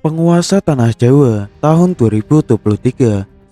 Penguasa Tanah Jawa tahun 2023,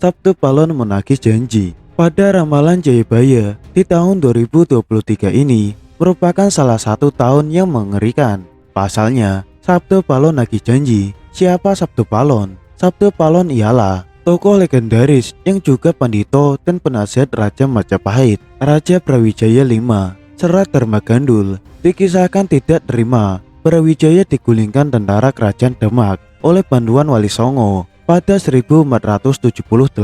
Sabtu Palon menagih janji. Pada ramalan Jayabaya di tahun 2023 ini merupakan salah satu tahun yang mengerikan. Pasalnya, Sabtu Palon nagih janji. Siapa Sabtu Palon? Sabtu Palon ialah tokoh legendaris yang juga pandito dan penasihat Raja Majapahit, Raja Brawijaya V. Serat Dharma Gandul dikisahkan tidak terima Brawijaya digulingkan tentara kerajaan Demak oleh bantuan Wali Songo pada 1478.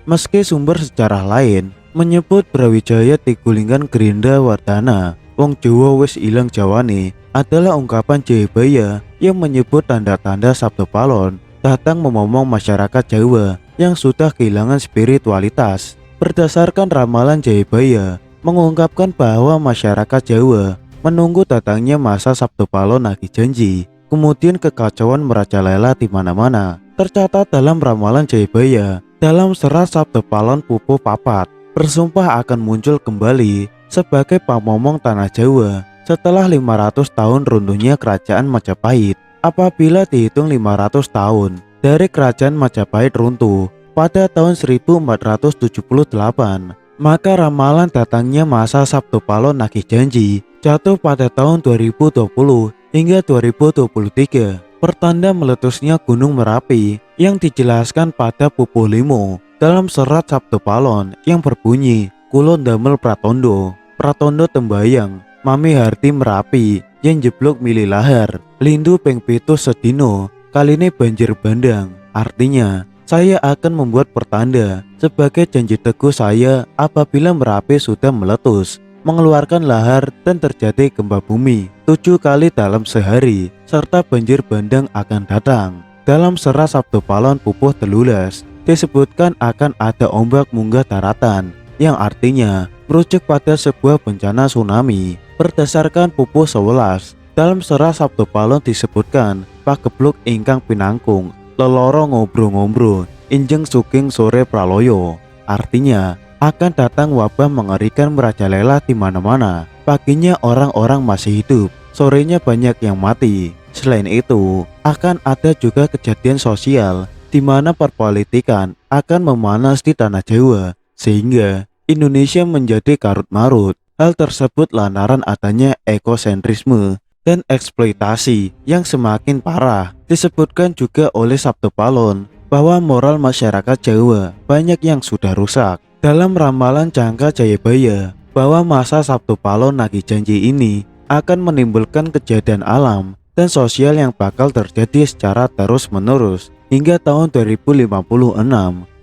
Meski sumber sejarah lain menyebut Brawijaya digulingkan Gerinda Wardana, wong Jawa wis ilang jawane, adalah ungkapan Jayabaya yang menyebut tanda-tanda Sabtu Palon datang memomong masyarakat Jawa yang sudah kehilangan spiritualitas. Berdasarkan ramalan Jayabaya mengungkapkan bahwa masyarakat Jawa menunggu datangnya masa Sabtu Palon nagih janji. Kemudian kekacauan merajalela di mana-mana. Tercatat dalam ramalan Jayabaya, dalam serat Sabtu Palon Pupuh Papat bersumpah akan muncul kembali sebagai pamomong tanah Jawa setelah 500 tahun runtuhnya kerajaan Majapahit. Apabila dihitung 500 tahun dari kerajaan Majapahit runtuh pada tahun 1478, maka ramalan datangnya masa Sabtu Palon nagih janji jatuh pada tahun 2020 hingga 2023, pertanda meletusnya Gunung Merapi yang dijelaskan pada Pupuh Limo dalam serat Sabtu Palon yang berbunyi Kulo ndamel pratondo, pratondo tembayang, mami harti Merapi yang jeblok milih lahar, lindu ping 7 sedino, kaline banjir bandang. Artinya, saya akan membuat pertanda sebagai janji teguh saya apabila Merapi sudah meletus, mengeluarkan lahar dan terjadi gempa bumi 7 kali dalam sehari, serta banjir bandang akan datang. Dalam serat Sabtu Palon Pupuh Telulas disebutkan akan ada ombak munggah daratan, yang artinya merujuk pada sebuah bencana tsunami. Berdasarkan Pupuh 11, dalam serat Sabtu Palon disebutkan pagebluk ingkang pinangkung leloro ngombro-ngombro injeng suking sore praloyo, artinya akan datang wabah mengerikan merajalela di mana-mana. Paginya orang-orang masih hidup, sorenya banyak yang mati. Selain itu, akan ada juga kejadian sosial di mana perpolitikan akan memanas di tanah Jawa sehingga Indonesia menjadi karut-marut. Hal tersebut lantaran adanya ekosentrisme dan eksploitasi yang semakin parah. Disebutkan juga oleh Sabtu Palon bahwa moral masyarakat Jawa banyak yang sudah rusak. Dalam ramalan Jangka Jayabaya bahwa masa Sabtu Palon nagih janji ini akan menimbulkan kejadian alam dan sosial yang bakal terjadi secara terus-menerus hingga tahun 2056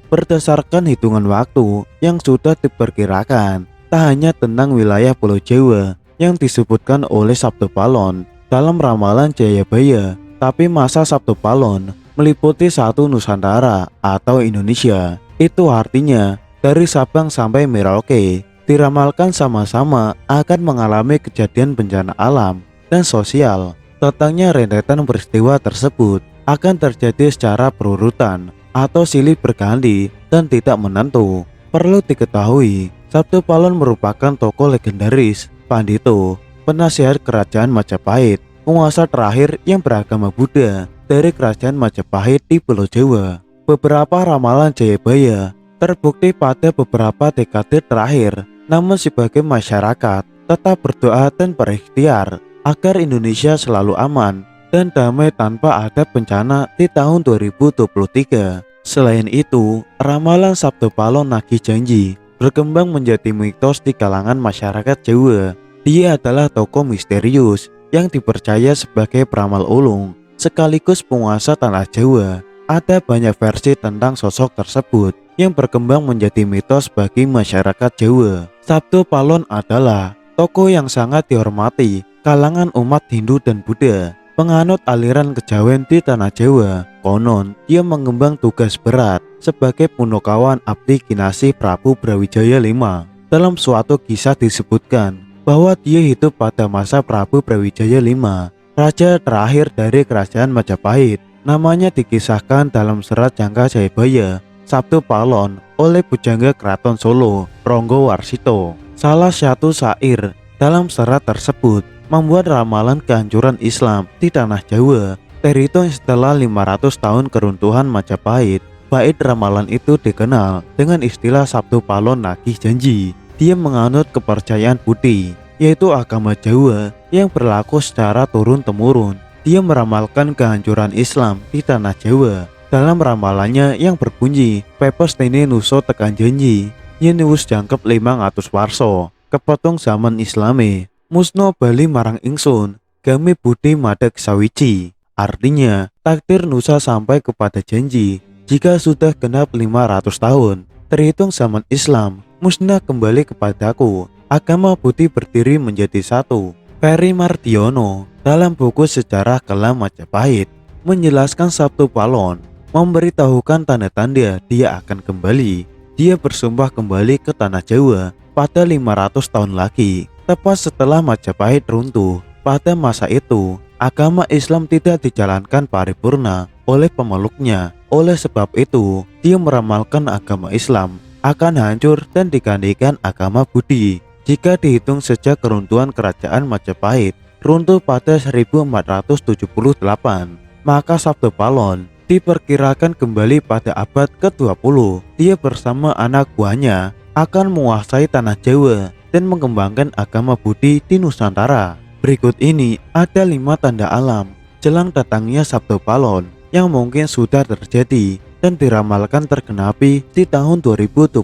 berdasarkan hitungan waktu yang sudah diperkirakan. Tak hanya tentang wilayah Pulau Jawa yang disebutkan oleh Sabtu Palon dalam ramalan Jayabaya, tapi masa Sabtu Palon meliputi satu Nusantara atau Indonesia. Itu artinya dari Sabang sampai Merauke diramalkan sama-sama akan mengalami kejadian bencana alam dan sosial. Datangnya rentetan peristiwa tersebut akan terjadi secara berurutan atau silih berganti dan tidak menentu. Perlu diketahui, Sabtu Palon merupakan tokoh legendaris, pandito, penasihat kerajaan Majapahit, penguasa terakhir yang beragama Buddha dari kerajaan Majapahit di Pulau Jawa. Beberapa ramalan Jayabaya terbukti pada beberapa dekade terakhir, namun sebagai masyarakat tetap berdoa dan berikhtiar agar Indonesia selalu aman dan damai tanpa ada bencana di tahun 2023. Selain itu, ramalan Sabtu Palon nagih janji berkembang menjadi mitos di kalangan masyarakat Jawa. Dia adalah tokoh misterius yang dipercaya sebagai peramal ulung sekaligus penguasa tanah Jawa. Ada banyak versi tentang sosok tersebut yang berkembang menjadi mitos bagi masyarakat Jawa. Sabtu Palon adalah tokoh yang sangat dihormati kalangan umat Hindu dan Buddha. Penganut aliran kejawen di tanah Jawa, konon dia mengemban tugas berat sebagai punokawan abdi kinasih Prabu Brawijaya V. Dalam suatu kisah disebutkan bahwa dia hidup pada masa Prabu Brawijaya V, raja terakhir dari kerajaan Majapahit. Namanya dikisahkan dalam serat Jangka Jayabaya Sabtu Palon oleh pujangga Keraton Solo, Ronggo Warsito. Salah satu syair dalam serat tersebut membuat ramalan kehancuran Islam di tanah Jawa Terhitung setelah 500 tahun keruntuhan Majapahit, bait ramalan itu dikenal dengan istilah Sabtu Palon Nagih Janji. Dia menganut kepercayaan Buddhi, yaitu agama Jawa yang berlaku secara turun-temurun. Dia meramalkan kehancuran Islam di tanah Jawa. Dalam ramalannya yang berbunyi, Pepes Tene Nuso Tekan Janji, yen wis jangkep 500 warsa, kepotong zaman Islame, musno bali marang ingsun, game Buddhi madeg sawiji. Artinya, takdir Nusa sampai kepada janji. Jika sudah genap 500 tahun, terhitung zaman Islam, musnah kembali kepadaku. Agama Buddhi berdiri menjadi satu. Peri Mardiono dalam buku Sejarah Kelam Majapahit menjelaskan Sabtu Palon, memberitahukan tanda-tanda dia akan kembali. Dia bersumpah kembali ke tanah Jawa pada 500 tahun lagi, tepat setelah Majapahit runtuh. Pada masa itu, agama Islam tidak dijalankan paripurna oleh pemeluknya. Oleh sebab itu, dia meramalkan agama Islam akan hancur dan digantikan agama Buddhi. Jika dihitung sejak keruntuhan kerajaan Majapahit runtuh pada 1478, maka Sabtu Palon diperkirakan kembali pada abad ke-20. Dia bersama anak buahnya akan menguasai tanah Jawa dan mengembangkan agama Buddhi di Nusantara. Berikut ini ada 5 tanda alam jelang datangnya Sabtu Palon yang mungkin sudah terjadi dan diramalkan tergenapi di tahun 2023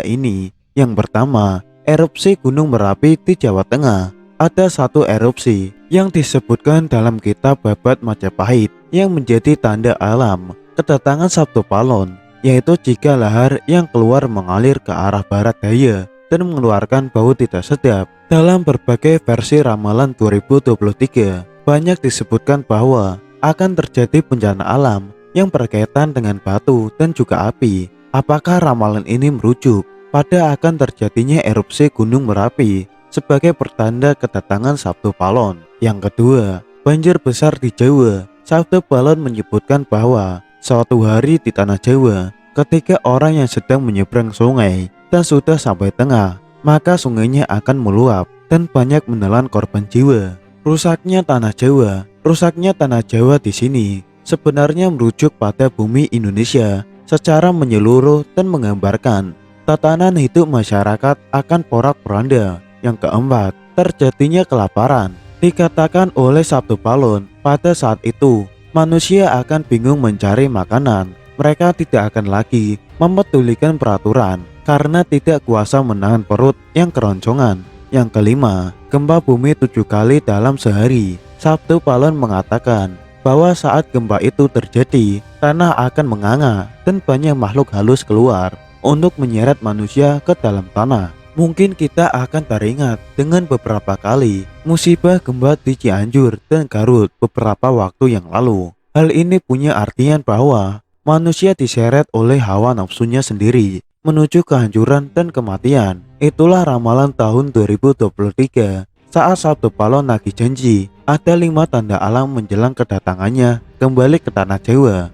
ini. Yang pertama, erupsi Gunung Merapi di Jawa Tengah. Ada satu erupsi yang disebutkan dalam kitab Babat Majapahit yang menjadi tanda alam kedatangan Sabtu Palon, yaitu jika lahar yang keluar mengalir ke arah barat daya dan mengeluarkan bau tidak sedap. Dalam berbagai versi ramalan 2023, banyak disebutkan bahwa akan terjadi bencana alam yang berkaitan dengan batu dan juga api. Apakah ramalan ini merujuk pada akan terjadinya erupsi Gunung Merapi sebagai pertanda kedatangan Sabtu Palon? Yang kedua, banjir besar di Jawa. Sabtu Palon menyebutkan bahwa suatu hari di tanah Jawa, ketika orang yang sedang menyeberang sungai dan sudah sampai tengah, maka sungainya akan meluap dan banyak menelan korban jiwa. Rusaknya tanah Jawa di sini sebenarnya merujuk pada bumi Indonesia secara menyeluruh dan menggambarkan tatanan hidup masyarakat akan porak-poranda. Yang keempat, terjadinya kelaparan. Dikatakan oleh Sabtu Palon, pada saat itu manusia akan bingung mencari makanan. Mereka tidak akan lagi mempedulikan peraturan karena tidak kuasa menahan perut yang keroncongan. Yang kelima, gempa bumi 7 kali dalam sehari. Sabtu Palon mengatakan bahwa saat gempa itu terjadi, tanah akan menganga dan banyak makhluk halus keluar untuk menyeret manusia ke dalam tanah. Mungkin kita akan teringat dengan beberapa kali musibah gempa di Cianjur dan Garut beberapa waktu yang lalu. Hal ini punya artian bahwa manusia diseret oleh hawa nafsunya sendiri menuju kehancuran dan kematian. Itulah ramalan tahun 2023 saat Sabtu Palon nagih janji. Ada 5 tanda alam menjelang kedatangannya kembali ke tanah Jawa.